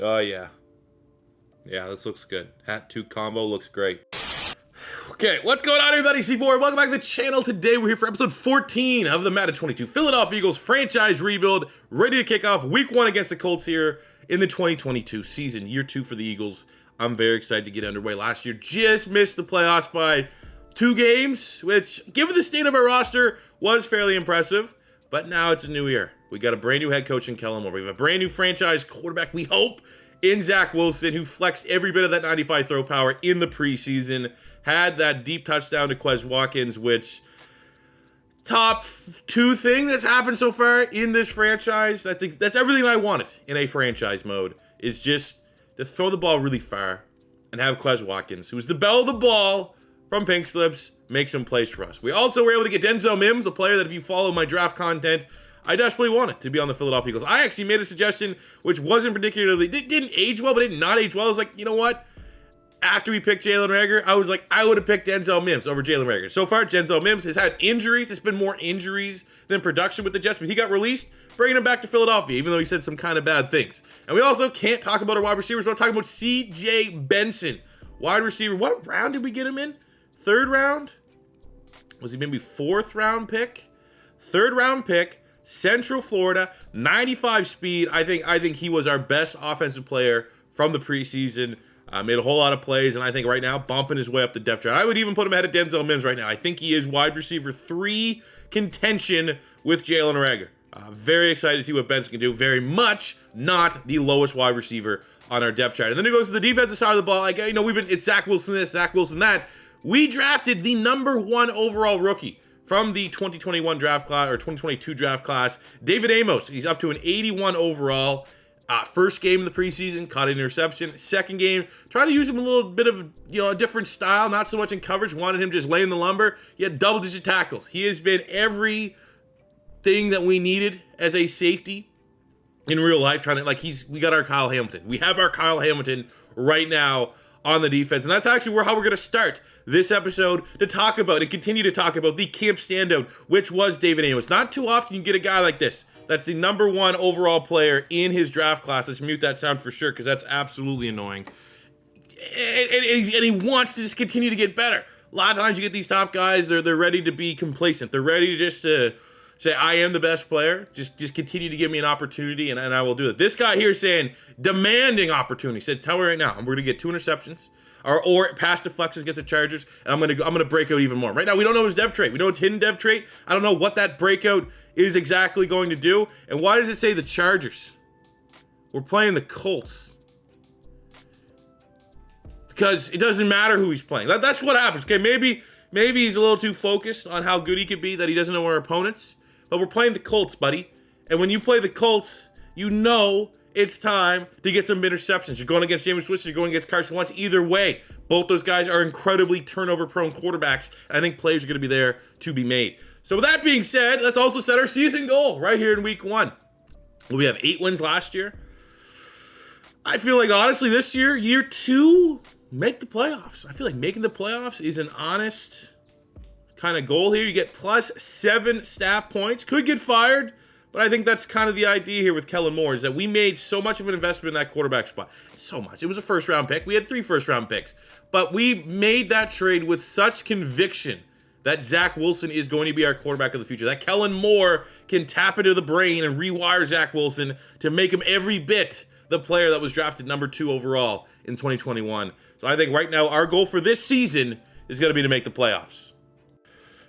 Oh, yeah. Yeah, this looks good. Hat-to combo looks great. Okay, what's going on, everybody? C4, welcome back to the channel. Today, we're here for episode 14 of the Madden 22 Philadelphia Eagles franchise rebuild, ready to kick off week 1 against the Colts here in the 2022 season, year 2 for the Eagles. I'm very excited to get underway. Last year, just missed the playoffs by 2 games, which, given the state of our roster, was fairly impressive. But now it's a new year. We got a brand new head coach in Kellen Moore. We have a brand new franchise quarterback, we hope, in Zach Wilson, who flexed every bit of that 95 throw power in the preseason. Had that deep touchdown to Quez Watkins, which top 2 thing that's happened so far in this franchise. That's everything I wanted in a franchise mode, is just to throw the ball really far and have Quez Watkins, who's the belle of the ball from Pink Slips, make some plays for us. We also were able to get Denzel Mims, a player that if you follow my draft content, I desperately wanted to be on the Philadelphia Eagles. I actually made a suggestion which wasn't particularly, didn't age well, but did not age well. I was like, you know what? After we picked Jalen Reagor, I was like, I would have picked Denzel Mims over Jalen Reagor. So far, Denzel Mims has had injuries. It's been more injuries than production with the Jets, but he got released, bringing him back to Philadelphia, even though he said some kind of bad things. And we also can't talk about our wide receivers without talking about C.J. Benson, wide receiver. What round did we get him in? 3rd round? Was he maybe 4th round pick? 3rd round pick, Central Florida, 95 speed. I think he was our best offensive player from the preseason. Made a whole lot of plays, and I think right now, bumping his way up the depth chart. I would even put him ahead of Denzel Mims right now. I think he is wide receiver 3 contention with Jalen Reagor. Very excited to see what Benson can do. Very much not the lowest wide receiver on our depth chart. And then it goes to the defensive side of the ball. Like, you know, it's Zach Wilson this, Zach Wilson that. We drafted the #1 overall rookie from the 2021 draft class, or 2022 draft class, David Amos. He's up to an 81 overall. First game in the preseason, caught an interception. Second game, tried to use him a little bit of, a different style, not so much in coverage. Wanted him just laying the lumber. He had double-digit tackles. He has been everything that we needed as a safety in real life. We got our Kyle Hamilton. We have our Kyle Hamilton right now on the defense, and that's actually how we're going to start this episode to talk about and continue to talk about the camp standout, which was David Amos. Not too often you get a guy like this. That's the #1 overall player in his draft class. Let's mute that sound for sure, because that's absolutely annoying. And he wants to just continue to get better. A lot of times you get these top guys, they're ready to be complacent. They're ready to say, I am the best player. Just continue to give me an opportunity, and I will do it. This guy here saying, demanding opportunity. Said, tell me right now, I'm going to get 2 interceptions, or pass deflections against the Chargers, and I'm gonna break out even more. Right now, we don't know his dev trait. We know it's hidden dev trait. I don't know what that breakout is exactly going to do. And why does it say the Chargers? We're playing the Colts. Because it doesn't matter who he's playing. That's what happens. Okay, maybe he's a little too focused on how good he could be that he doesn't know our opponents. But we're playing the Colts, buddy. And when you play the Colts, you know it's time to get some interceptions. You're going against Jameis Winston, you're going against Carson Wentz. Either way, both those guys are incredibly turnover-prone quarterbacks. And I think plays are going to be there to be made. So with that being said, let's also set our season goal right here in week 1. We have 8 wins last year. I feel like, honestly, this year, year 2, make the playoffs. I feel like making the playoffs is an honest kind of goal here. You get +7 staff points. Could get fired, but I think that's kind of the idea here with Kellen Moore, is that we made so much of an investment in that quarterback spot. So much. It was a first-round pick. We had 3 first-round picks. But we made that trade with such conviction that Zach Wilson is going to be our quarterback of the future. That Kellen Moore can tap into the brain and rewire Zach Wilson to make him every bit the player that was drafted #2 overall in 2021. So I think right now our goal for this season is going to be to make the playoffs.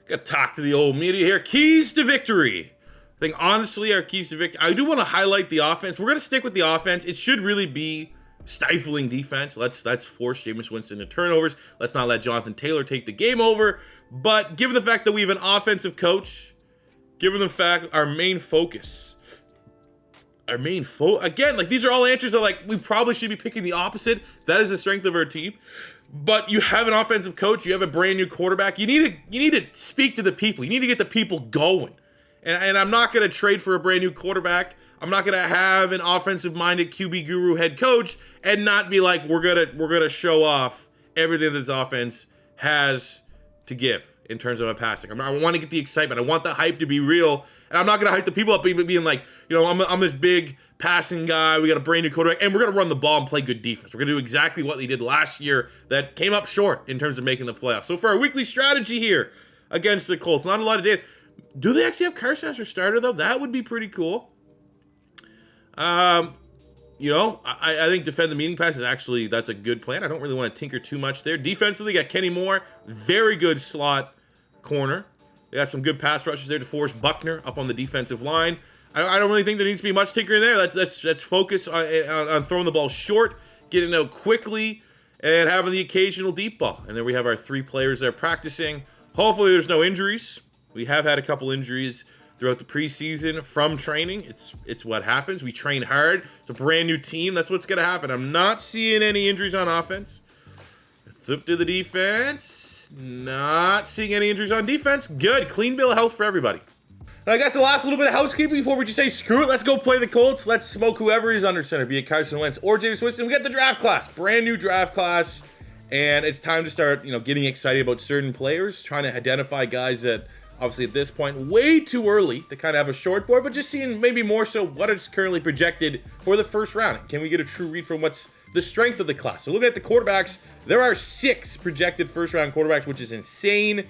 Got to talk to the old media here. Keys to victory. I think honestly our keys to victory, I do want to highlight the offense. We're going to stick with the offense. It should really be stifling defense. Let's force Jameis Winston to turnovers. Let's not let Jonathan Taylor take the game over. But given the fact that we have an offensive coach, given the fact our main focus, again, like these are all answers that we probably should be picking the opposite. That is the strength of our team. But you have an offensive coach, you have a brand new quarterback. You need to speak to the people. You need to get the people going. And I'm not going to trade for a brand new quarterback. I'm not going to have an offensive-minded QB guru head coach and not be like, we're gonna show off everything this offense has to give. in terms of my passing. I want to get the excitement. I want the hype to be real. And I'm not going to hype the people up being like, I'm this big passing guy. We got a brand new quarterback. And we're going to run the ball and play good defense. We're going to do exactly what they did last year that came up short in terms of making the playoffs. So for our weekly strategy here against the Colts, not a lot of data. Do they actually have Carson as their starter, though? That would be pretty cool. I think defend the meeting pass that's a good plan. I don't really want to tinker too much there. Defensively, got Kenny Moore, very good slot corner. They got some good pass rushes there to force Buckner up on the defensive line. I don't really think there needs to be much tinkering there. Let's focus on throwing the ball short, getting out quickly, and having the occasional deep ball. And then we have our 3 players there practicing. Hopefully there's no injuries. We have had a couple injuries throughout the preseason from training. It's what happens. We train hard. It's a brand new team. That's what's going to happen. I'm not seeing any injuries on offense. Flip to the defense. Not seeing any injuries on defense. Good. Clean bill of health for everybody. And I guess the last little bit of housekeeping before we just say, screw it, let's go play the Colts. Let's smoke whoever is under center, be it Carson Wentz or Jameis Winston. We got the draft class. Brand new draft class. And it's time to start, getting excited about certain players, trying to identify guys that obviously at this point, way too early to kind of have a short board, but just seeing maybe more so what is currently projected for the first round. Can we get a true read from what's the strength of the class? So looking at the quarterbacks, there are 6 projected first round quarterbacks, which is insane.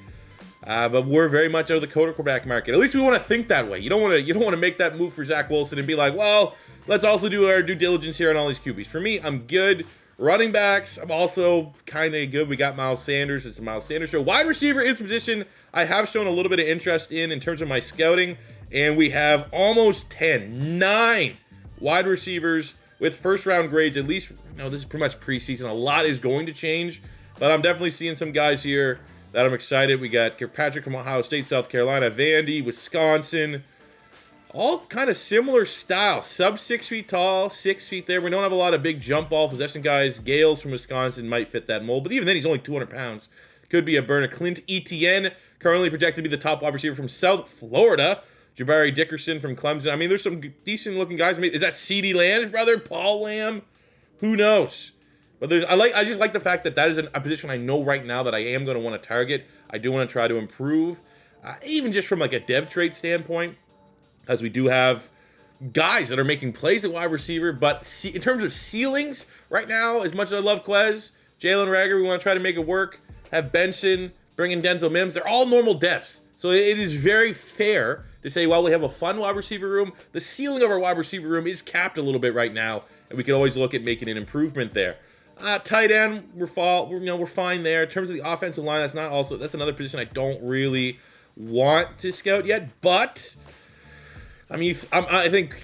But we're very much out of the quarterback market. At least we want to think that way. You don't want to make that move for Zach Wilson and be like, well, let's also do our due diligence here on all these QBs. For me, I'm good. Running backs, I'm also kind of good. We got Miles Sanders. It's a Miles Sanders show. Wide receiver is the position I have shown a little bit of interest in terms of my scouting. And we have almost 9 wide receivers with first-round grades. At least, this is pretty much preseason. A lot is going to change. But I'm definitely seeing some guys here that I'm excited. We got Kirkpatrick from Ohio State, South Carolina, Vandy, Wisconsin. All kind of similar style. Sub 6 feet tall, 6 feet there. We don't have a lot of big jump ball possession guys. Gales from Wisconsin might fit that mold, but even then, he's only 200 pounds. Could be a burner. Clint Etienne, currently projected to be the top wide receiver from South Florida. Jabari Dickerson from Clemson. I mean, there's some decent-looking guys. I mean, is that CeeDee Lamb's brother, Paul Lamb? Who knows? But I just like the fact that is a position I know right now that I am going to want to target. I do want to try to improve, even just from like a dev trait standpoint. As we do have guys that are making plays at wide receiver, but in terms of ceilings, right now, as much as I love Quez, Jalen Reagor, we want to try to make it work. Have Benson, bring in Denzel Mims. They're all normal depths. So it is very fair to say, while we have a fun wide receiver room, the ceiling of our wide receiver room is capped a little bit right now, and we can always look at making an improvement there. Tight end, we're fine there. In terms of the offensive line, that's another position I don't really want to scout yet, but I mean, I think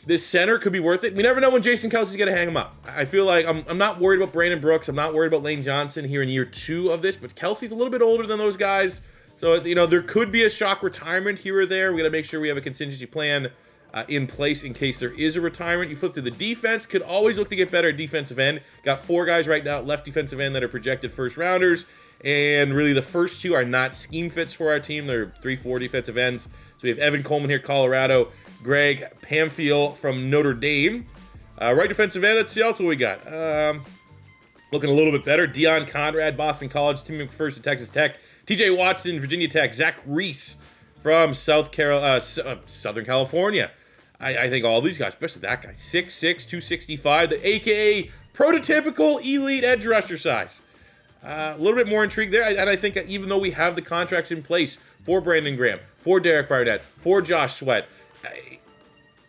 this center could be worth it. We never know when Jason Kelsey's going to hang him up. I feel like I'm not worried about Brandon Brooks. I'm not worried about Lane Johnson here in year 2 of this, but Kelsey's a little bit older than those guys. So, there could be a shock retirement here or there. We got to make sure we have a contingency plan in place in case there is a retirement. You flip to the defense, could always look to get better at defensive end. Got 4 guys right now, left defensive end, that are projected first rounders. And really the first 2 are not scheme fits for our team. They're 3-4 defensive ends. So we have Evan Coleman here, Colorado. Greg Pamfield from Notre Dame. Right defensive end, let's see else what we got. Looking a little bit better. Deion Conrad, Boston College, Tim McPherson at Texas Tech. TJ Watson, Virginia Tech. Zach Reese from Southern California. I think all these guys, especially that guy, 6'6", 265, the AKA prototypical elite edge rusher size. A little bit more intrigued there, and I think even though we have the contracts in place for Brandon Graham, for Derek Barnett, for Josh Sweat,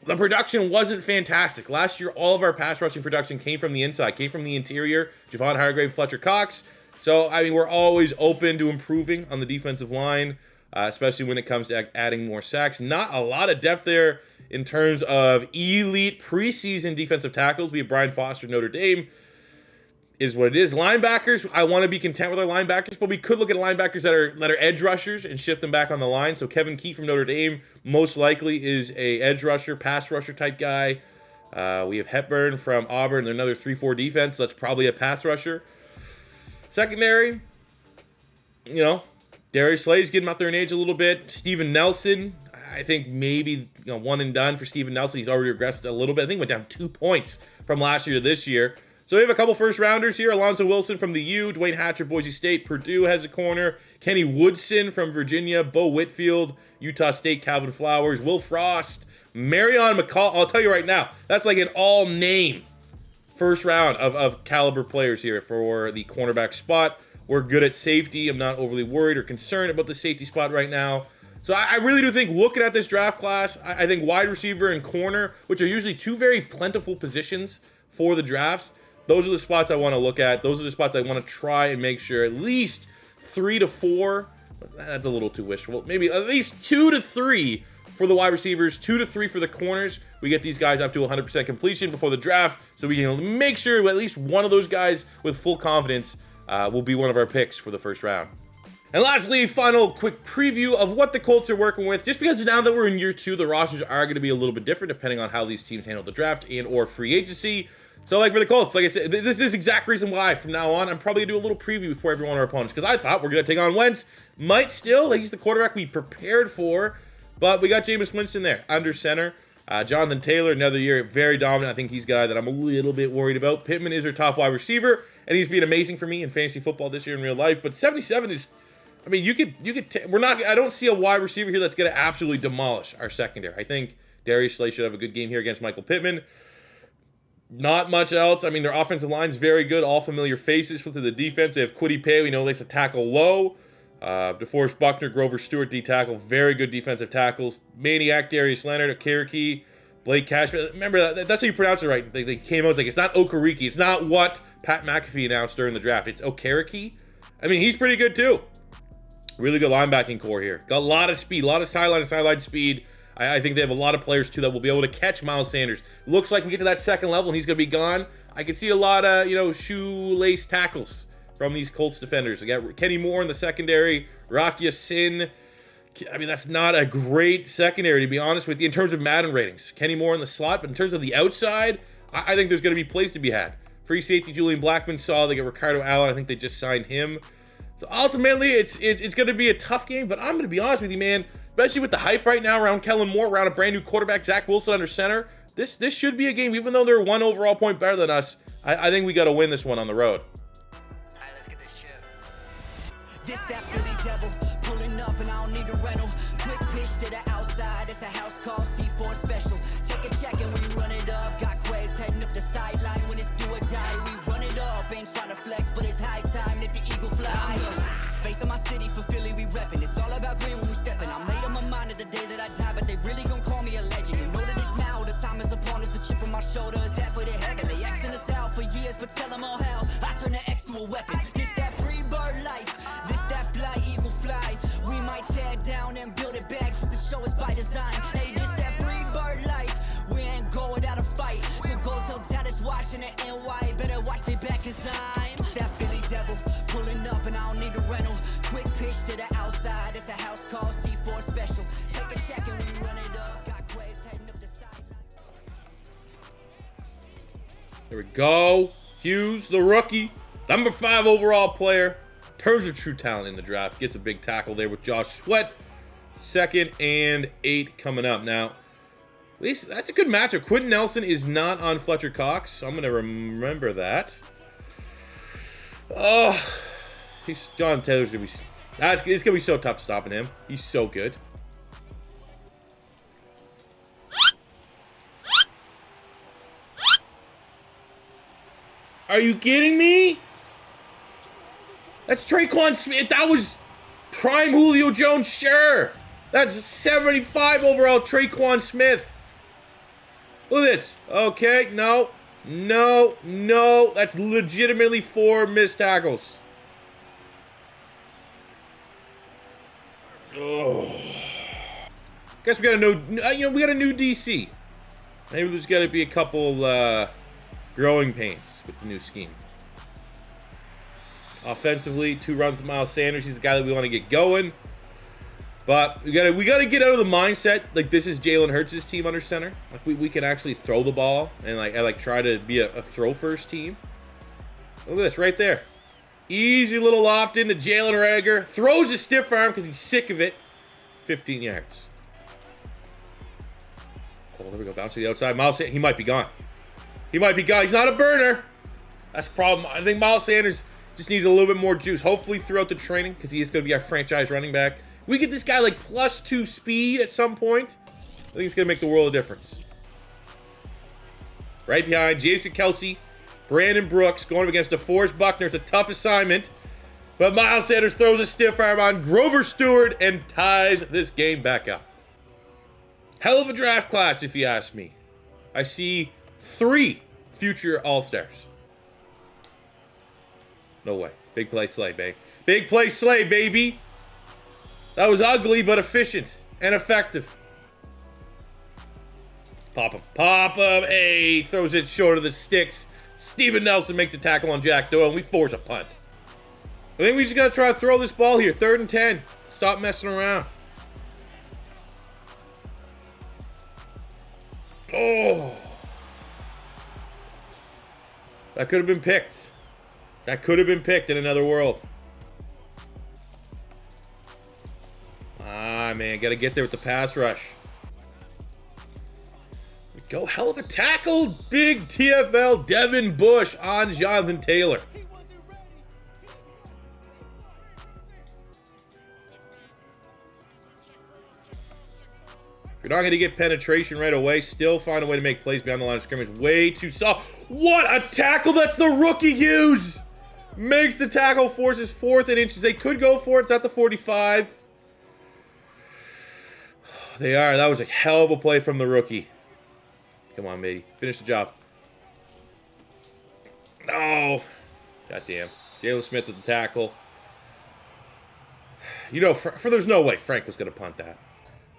the production wasn't fantastic. Last year, all of our pass rushing production came from the inside, came from the interior. Javon Hargrave, Fletcher Cox. So, I mean, we're always open to improving on the defensive line, especially when it comes to adding more sacks. Not a lot of depth there in terms of elite preseason defensive tackles. We have Brian Foster, Notre Dame. Is what it is. Linebackers, I want to be content with our linebackers, but we could look at linebackers that are edge rushers and shift them back on the line. So Kevin Keat from Notre Dame most likely is a edge rusher, pass rusher type guy. We have Hepburn from Auburn. They're another 3-4 defense. So that's probably a pass rusher. Secondary, Darius Slay's getting out there in age a little bit. Steven Nelson, I think maybe one and done for Steven Nelson. He's already regressed a little bit. I think went down 2 points from last year to this year. So we have a couple first rounders here. Alonzo Wilson from the U, Dwayne Hatcher, Boise State, Purdue has a corner, Kenny Woodson from Virginia, Bo Whitfield, Utah State, Calvin Flowers, Will Frost, Marion McCall. I'll tell you right now, that's like an all-name first round of caliber players here for the cornerback spot. We're good at safety. I'm not overly worried or concerned about the safety spot right now. So I really do think, looking at this draft class, I think wide receiver and corner, which are usually two very plentiful positions for the drafts, those are the spots I want to look at. Those are the spots I want to try and make sure at least 3 to 4. That's a little too wishful. Maybe at least 2 to 3 for the wide receivers, 2 to 3 for the corners. We get these guys up to 100% completion before the draft, so we can make sure at least one of those guys with full confidence will be one of our picks for the first round. And lastly, final quick preview of what the Colts are working with. Just because now that we're in year 2, the rosters are going to be a little bit different depending on how these teams handle the draft and or free agency. So like for the Colts, like I said, this is the exact reason why from now on, I'm probably going to do a little preview before every one of our opponents, because I thought we're going to take on Wentz. Might still, he's the quarterback we prepared for, but we got Jameis Winston there under center. Jonathan Taylor, another year, very dominant. I think he's a guy that I'm a little bit worried about. Pittman is our top wide receiver, and he's been amazing for me in fantasy football this year in real life. But 77 is, I mean, I don't see a wide receiver here that's going to absolutely demolish our secondary. I think Darius Slay should have a good game here against Michael Pittman. Not much else. I mean, their offensive line's very good. All familiar faces for the defense. They have Kwity Paye. We know likes to tackle low. DeForest Buckner, Grover Stewart, D-tackle. Very good defensive tackles. Maniac, Darius Leonard, Okereke, Blake Cashman. Remember, that's how you pronounce it right. They came out, it's like, it's not Okereke. It's not what Pat McAfee announced during the draft. It's Okereke. I mean, he's pretty good, too. Really good linebacking core here. Got a lot of speed, a lot of sideline speed. I think they have a lot of players, too, that will be able to catch Miles Sanders. Looks like we get to that second level and he's going to be gone. I can see a lot of, shoelace tackles from these Colts defenders. They got Kenny Moore in the secondary, Rock Ya-Sin. I mean, that's not a great secondary, to be honest with you, in terms of Madden ratings. Kenny Moore in the slot, but in terms of the outside, I think there's going to be plays to be had. Free safety, Julian Blackman saw. They got Ricardo Allen. I think they just signed him. So ultimately, it's going to be a tough game, but I'm going to be honest with you, man. Especially with the hype right now around Kellen Moore, around a brand new quarterback, Zach Wilson under center. This should be a game, even though they're 1 overall point better than us. I think we got to win this one on the road. All right, let's get this shit. This that Philly devil pulling up and I don't need a rental. Quick pitch to the outside. It's a house call C4 special. Take a check and we run it up. Got Quez heading up the sideline when it's do or die. We run it up. Ain't trying to flex, but it's high time that the eagle fly. Facing my city for Philly, we reppin'. It's all about green when we steppin'. I made up my mind at the day that I die, but they really gon' call me a legend. You know that it's now, the time is upon us. The chip on my shoulder is halfway to heaven. They Xing us out for years, but tell them all hell. I turn the X to a weapon. This that free bird life. This that fly, eagle fly. We might tear down and build it back just to show us by design. Hey, this that free bird life. We ain't go without a fight. So go till dad is watching the NY. Better watch they back cause I'm that Philly devil pulling up and I don't need a rental. Quick pitch to the outside. It's a house call C4 special. Take a check and we run it up. Got Quez heading up the sideline. There we go. Hughes, the rookie, number 5 overall player. In terms of true talent in the draft, gets a big tackle there with Josh Sweat. 2nd and 8 coming up. Now, at least that's a good matchup. Quentin Nelson is not on Fletcher Cox, so I'm going to remember that. Oh, John Taylor's going to be... it's going to be so tough stopping him. He's so good. Are you kidding me? That's Traquan Smith. That was prime Julio Jones, sure. That's 75 overall Traquan Smith. Look at this. Okay, no. That's legitimately 4 missed tackles. Oh. Guess we got a new DC. Maybe there's got to be a couple growing pains with the new scheme. Offensively, 2 runs to Miles Sanders. He's the guy that we want to get going. But we gotta get out of the mindset like this is Jalen Hurts' team under center. Like we can actually throw the ball and like try to be a throw first team. Look at this right there. Easy little loft into Jalen Reagor. Throws a stiff arm because he's sick of it. 15 yards. Oh, there we go. Bounce to the outside. Miles, he might be gone. He might be gone. He's not a burner. That's the problem. I think Miles Sanders just needs a little bit more juice. Hopefully throughout the training, because he is going to be our franchise running back. We get this guy like +2 speed at some point. I think it's going to make the world of difference. Right behind, Jason Kelsey, Brandon Brooks going up against DeForest Buckner. It's a tough assignment. But Miles Sanders throws a stiff arm on Grover Stewart and ties this game back up. Hell of a draft class, if you ask me. I see 3 future All-Stars. No way. Big play Slay, baby. Big play Slay, baby. That was ugly, but efficient and effective. Pop him. Pop him. Hey, throws it short of the sticks. Steven Nelson makes a tackle on Jack Doyle, and we force a punt. I think we just got to try to throw this ball here. 3rd and 10. Stop messing around. Oh. That could have been picked. That could have been picked in another world. Ah, man. Got to get there with the pass rush. We go. Hell of a tackle. Big TFL Devin Bush on Jonathan Taylor. If you're not going to get penetration right away, still find a way to make plays beyond the line of scrimmage. Way too soft. What a tackle! That's the rookie Hughes! Makes the tackle, forces 4th and inches. They could go for it. It's at the 45. They are. That was a hell of a play from the rookie. Come on, matey. Finish the job. No. Goddamn. Jalen Smith with the tackle. You know, there's no way Frank was going to punt that.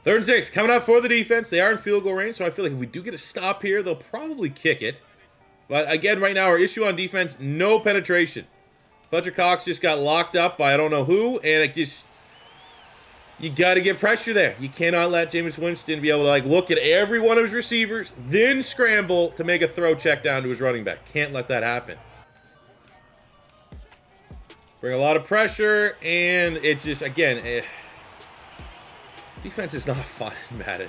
3rd and 6, coming out for the defense. They are in field goal range, so I feel like if we do get a stop here, they'll probably kick it. But again, right now, our issue on defense, no penetration. Fletcher Cox just got locked up by I don't know who, and it just... You got to get pressure there. You cannot let Jameis Winston be able to like look at every one of his receivers, then scramble to make a throw check down to his running back. Can't let that happen. Bring a lot of pressure, and it just, again... Defense is not fun in Madden.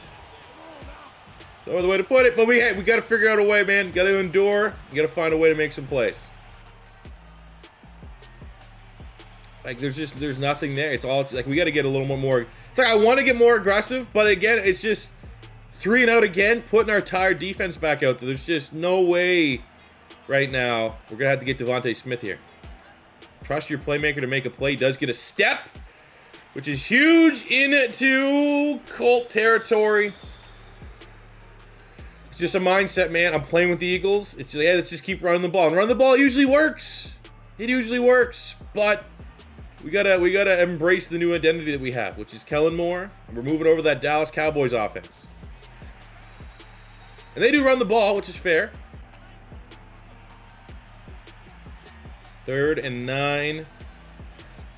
That's the way to put it, but we got to figure out a way, man. Got to endure. You got to find a way to make some plays. Like there's nothing there. It's all like we got to get a little more. It's like I want to get more aggressive, but again, it's just 3 and out again, putting our tired defense back out there. There's just no way right now. We're gonna have to get Devonta Smith here. Trust your playmaker to make a play. He does get a step, which is huge into Colt territory. It's just a mindset, man. I'm playing with the Eagles. It's just, yeah, let's just keep running the ball. And running the ball usually works. It usually works. But we gotta embrace the new identity that we have, which is Kellen Moore. And we're moving over to that Dallas Cowboys offense. And they do run the ball, which is fair. 3rd and 9.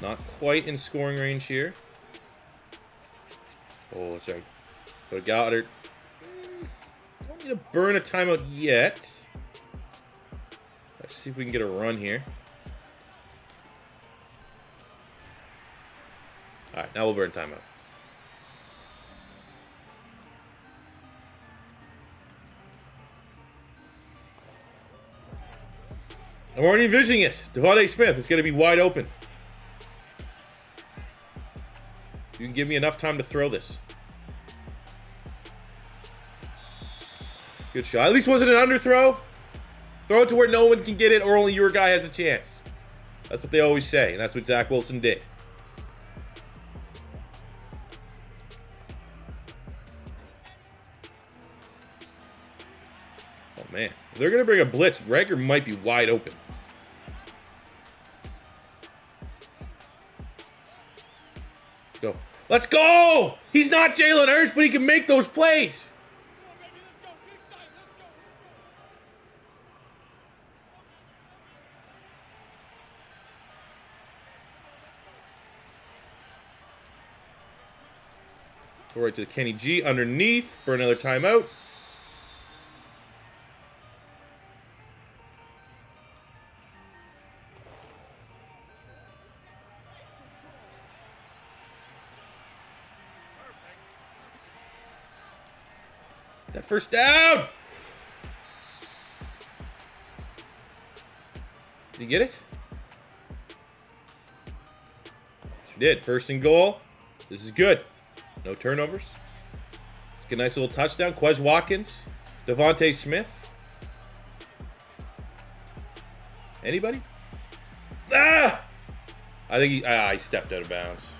Not quite in scoring range here. Oh, sorry. Go to Goddard. Don't need to burn a timeout yet. Let's see if we can get a run here. All right, now we'll burn timeout. I'm already envisioning it. Devonta Smith is going to be wide open. You can give me enough time to throw this. Good shot. At least wasn't an underthrow. Throw it to where no one can get it or only your guy has a chance. That's what they always say, and that's what Zach Wilson did. Oh, man. If they're going to bring a blitz, Rager might be wide open. Go. Let's go! He's not Jalen Hurts, but he can make those plays. Go right to the Kenny G underneath. Burn another timeout. That first down. Did he get it? He did. First and goal. This is good. No turnovers. Let's get a nice little touchdown. Quez Watkins. Devonta Smith. Anybody? Ah! I think he stepped out of bounds.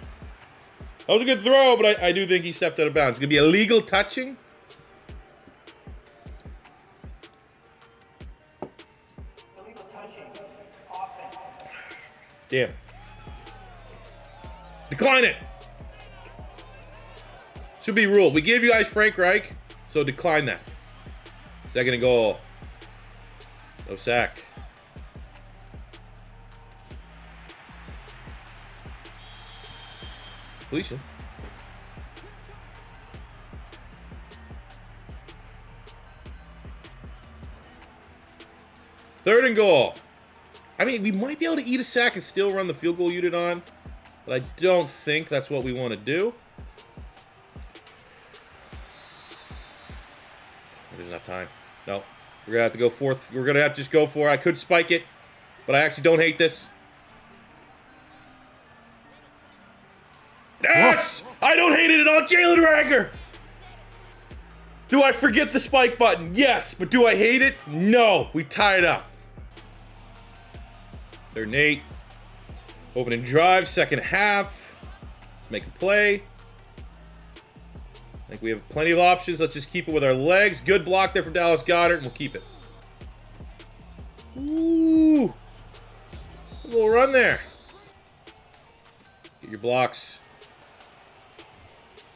That was a good throw, but I do think he stepped out of bounds. It's going to be illegal touching. Damn. Decline it. Should be ruled. We gave you guys Frank Reich, so decline that. Second and goal. No sack. Completion. Third and goal. I mean, we might be able to eat a sack and still run the field goal unit on, but I don't think that's what we want to do. There's enough time. No. We're going to have to go fourth. We're going to have to just go for it. I could spike it, but I actually don't hate this. Yes! I don't hate it at all. Jalen Rager! Do I forget the spike button? Yes, but do I hate it? No. We tie it up. They're Nate. Opening drive, second half. Let's make a play. I think we have plenty of options. Let's just keep it with our legs. Good block there from Dallas Goedert, and we'll keep it. Ooh. A little run there. Get your blocks.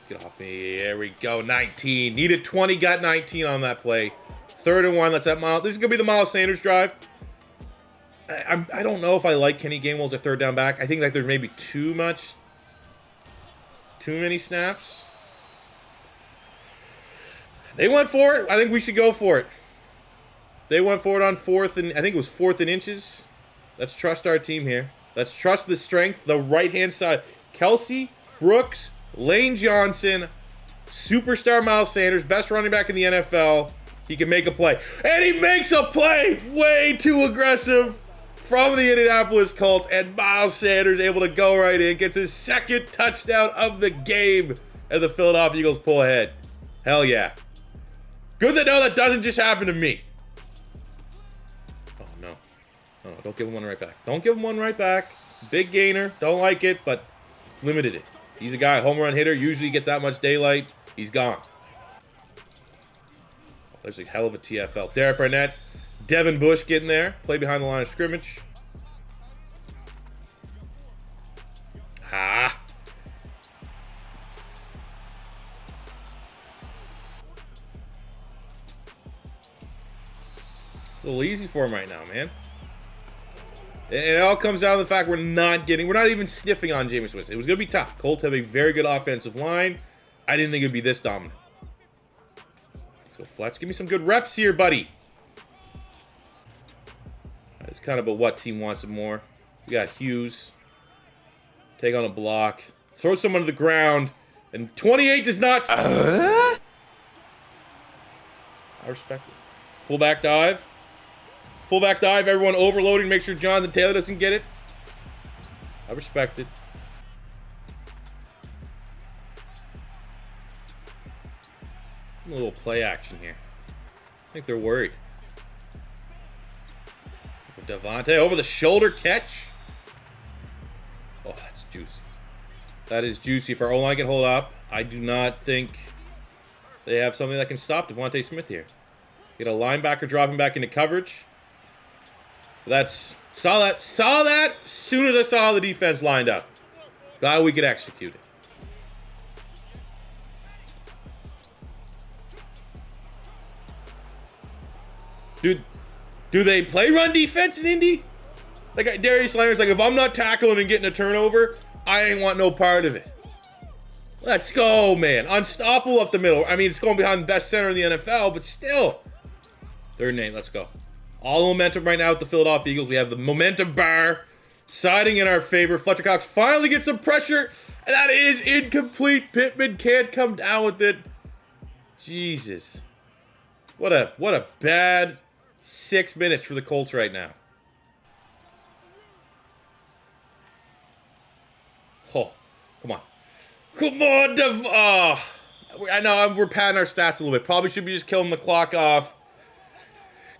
Get off me. There we go. 19. Needed 20. Got 19 on that play. Third and 1. Let's have Miles. This is going to be the Miles Sanders drive. I don't know if I like Kenny Gainwell as a third down back. I think that there's maybe too many snaps. They went for it. I think we should go for it. They went for it on fourth, and I think it was 4th and inches. Let's trust our team here. Let's trust the strength, the right-hand side. Kelsey, Brooks, Lane Johnson, superstar Miles Sanders, best running back in the NFL. He can make a play. And he makes a play! Way too aggressive from the Indianapolis Colts. And Miles Sanders able to go right in. Gets his second touchdown of the game. And the Philadelphia Eagles pull ahead. Hell yeah. Good to know that doesn't just happen to me. Oh, no. Oh, don't give him one right back. Don't give him one right back. It's a big gainer. Don't like it, but limited it. He's a guy, home run hitter. Usually gets that much daylight. He's gone. There's a hell of a TFL. Derek Barnett. Devin Bush getting there. Play behind the line of scrimmage. Ah. A little easy for him right now, man. And it all comes down to the fact we're not even sniffing on Jameis Winston. It was going to be tough. Colts have a very good offensive line. I didn't think it would be this dominant. Let's go Fletch. Give me some good reps here, buddy. It's kind of a what team wants it more. We got Hughes. Take on a block. Throw someone to the ground. And 28 does not... I respect it. Fullback dive. Fullback dive, everyone overloading. Make sure Jonathan Taylor doesn't get it. I respect it. A little play action here. I think they're worried. Devonta over the shoulder catch. Oh, that's juicy. That is juicy. If our O-line can hold up, I do not think they have something that can stop Devonta Smith here. Get a linebacker dropping back into coverage. Saw that as soon as I saw the defense lined up. Glad we could execute it. Dude, do they play run defense in Indy? Like Darius Leonard's like, if I'm not tackling and getting a turnover, I ain't want no part of it. Let's go, man. Unstoppable up the middle. I mean, it's going behind the best center in the NFL, but still. Third name, let's go. All the momentum right now with the Philadelphia Eagles. We have the momentum bar siding in our favor. Fletcher Cox finally gets some pressure, and that is incomplete. Pittman can't come down with it. Jesus. What a bad 6 minutes for the Colts right now. Oh, come on. Come on, I know we're padding our stats a little bit. Probably should be just killing the clock off.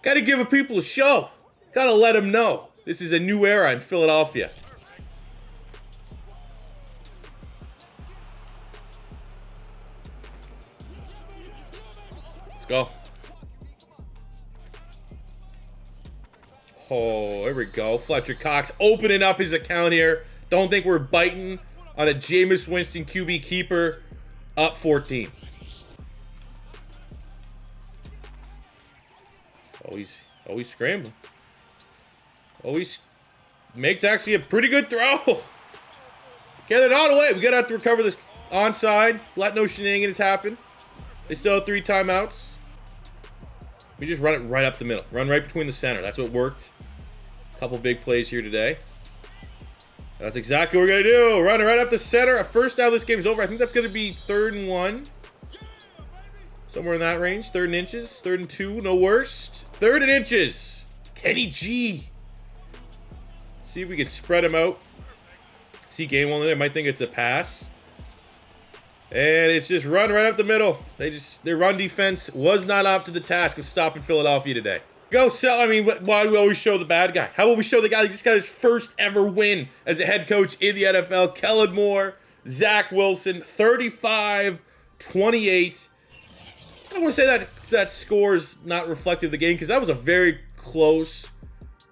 Gotta give people a show. Gotta let them know. This is a new era in Philadelphia. Let's go. Oh, there we go. Fletcher Cox opening up his account here. Don't think we're biting on a Jameis Winston QB keeper. Up 14. He's scrambling. He's makes actually a pretty good throw. Okay, they're not away. We gotta have to recover this onside. Let no shenanigans happen. They still have 3 timeouts. We just run it right up the middle. Run right between the center. That's what worked. Couple big plays here today. That's exactly what we're going to do. Run it right up the center. A first down, this game's over. I think that's going to be 3rd and 1. Somewhere in that range. 3rd and inches. 3rd and 2. No worst. 3rd and inches. Kenny G. See if we can spread him out. See game one there. Might think it's a pass. And it's just run right up the middle. Their run defense was not up to the task of stopping Philadelphia today. Go sell. I mean, why do we always show the bad guy? How about we show the guy that just got his first ever win as a head coach in the NFL? Kellen Moore, Zach Wilson, 35-28. I don't want to say that score's not reflective of the game because that was a very close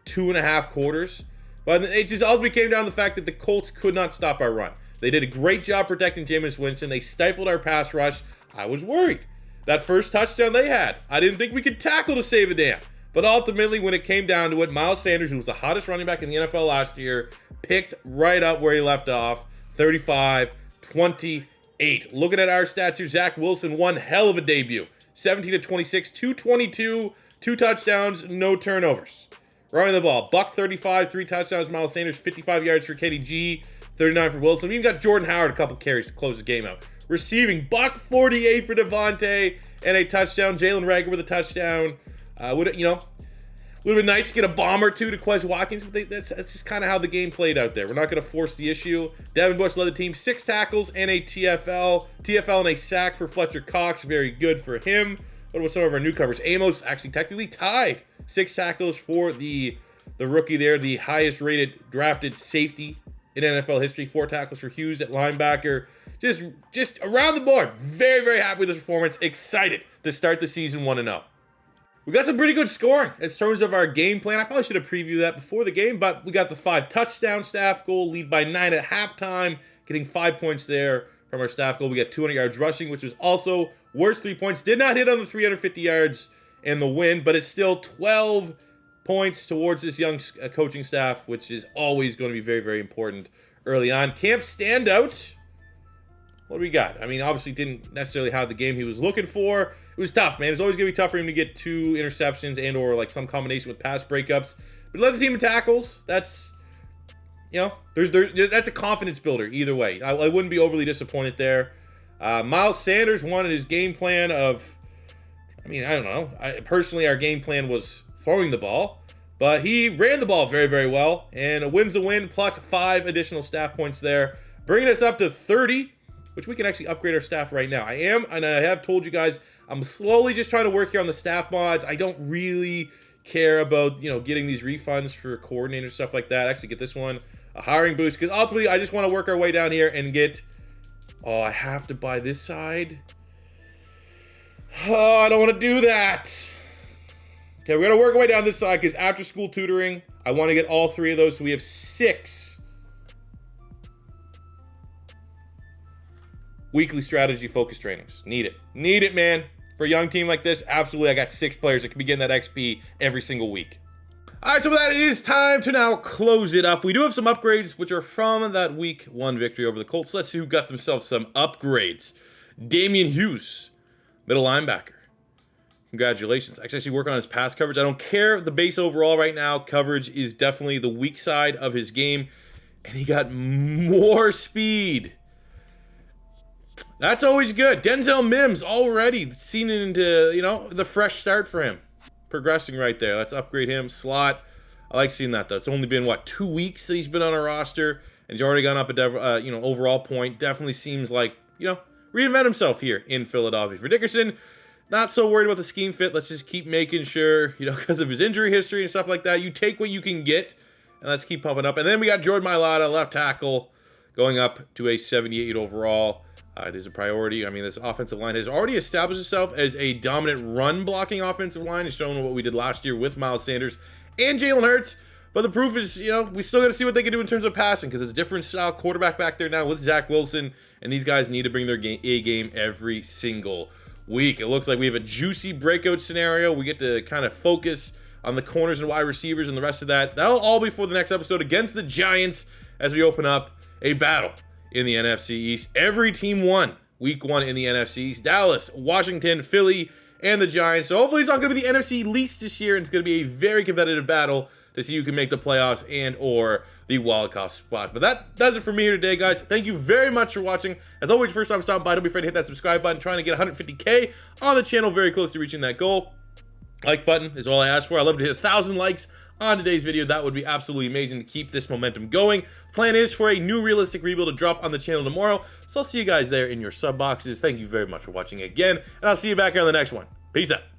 2.5 quarters. But it just ultimately came down to the fact that the Colts could not stop our run. They did a great job protecting Jameis Winston. They stifled our pass rush. I was worried. That first touchdown they had, I didn't think we could tackle to save a damn. But ultimately, when it came down to it, Miles Sanders, who was the hottest running back in the NFL last year, picked right up where he left off, 35-28. Looking at our stats here, Zach Wilson, one hell of a debut. 17-26, 222, 2 touchdowns, no turnovers. Running the ball, buck 35, 3 touchdowns. Miles Sanders, 55 yards for Kenny G, 39 for Wilson. We even got Jordan Howard a couple carries to close the game out. Receiving, buck 48 for Devonta and a touchdown. Jalen Reagor with a touchdown. Would have been nice to get a bomb or two to Quez Watkins, but that's just kind of how the game played out there. We're not going to force the issue. Devin Bush led the team, 6 tackles and a TFL and a sack for Fletcher Cox. Very good for him. What about some of our newcomers? Amos actually technically tied 6 tackles for the rookie there, the highest rated drafted safety in NFL history. 4 tackles for Hughes at linebacker. Just around the board, very, very happy with this performance. Excited to start the season 1-0. We got some pretty good scoring in terms of our game plan. I probably should have previewed that before the game, but we got the 5 touchdown staff goal, lead by 9 at halftime, getting 5 points there from our staff goal. We got 200 yards rushing, which was also worst 3 points. Did not hit on the 350 yards in the win, but it's still 12 points towards this young coaching staff, which is always going to be very, very important early on. Camp standout. What do we got? I mean, obviously didn't necessarily have the game he was looking for. It was tough, man. It's always going to be tough for him to get 2 interceptions and or like some combination with pass breakups. But he led the team in tackles. That's, that's a confidence builder either way. I wouldn't be overly disappointed there. Miles Sanders wanted his game plan of, I don't know. Personally, our game plan was throwing the ball. But he ran the ball very, very well. And wins the win plus 5 additional staff points there. Bringing us up to 30. Which we can actually upgrade our staff right now. I have told you guys, I'm slowly just trying to work here on the staff mods. I don't really care about, getting these refunds for coordinator stuff like that. Actually get this one a hiring boost because ultimately I just want to work our way down here and get, I have to buy this side. Oh, I don't want to do that. Okay, we're going to work our way down this side because after school tutoring, I want to get all 3 of those. So we have 6 weekly strategy focus trainings. Need it, man. For a young team like this, absolutely. I got 6 players that can be getting that XP every single week. All right, so with that, it is time to now close it up. We do have some upgrades, which are from that week 1 victory over the Colts. Let's see who got themselves some upgrades. Damian Hughes, middle linebacker. Congratulations. Actually working on his pass coverage. I don't care the base overall right now. Coverage is definitely the weak side of his game. And he got more speed. That's always good. Denzel Mims already seen it into, the fresh start for him. Progressing right there. Let's upgrade him. Slot. I like seeing that, though. It's only been, 2 weeks that he's been on a roster. and he's already gone up a overall point. Definitely seems like, reinvent himself here in Philadelphia. For Dickerson, not so worried about the scheme fit. Let's just keep making sure, because of his injury history and stuff like that, you take what you can get, and let's keep pumping up. And then we got Jordan Mailata, left tackle, going up to a 78 overall. It is a priority. I mean, this offensive line has already established itself as a dominant run-blocking offensive line. It's shown what we did last year with Miles Sanders and Jalen Hurts. But the proof is, we still got to see what they can do in terms of passing, because it's a different style quarterback back there now with Zach Wilson, and these guys need to bring their A game every single week. It looks like we have a juicy breakout scenario. We get to kind of focus on the corners and wide receivers and the rest of that. That'll all be for the next episode against the Giants as we open up a battle in the NFC East. Every team won week 1 in the NFC East. Dallas, Washington, Philly, and the Giants. So hopefully it's not going to be the NFC least this year, and it's going to be a very competitive battle to see who can make the playoffs and or the wildcard spot. But that does it for me here today, guys. Thank you very much for watching. As always, first time stopping by, don't be afraid to hit that subscribe button. Trying to get 150K on the channel, very close to reaching that goal. Like button is all I ask for. I'd love to hit 1,000 likes on today's video. That would be absolutely amazing to keep this momentum going. Plan is for a new realistic rebuild to drop on the channel tomorrow. So I'll see you guys there in your sub boxes. Thank you very much for watching again, and I'll see you back here on the next one. Peace out.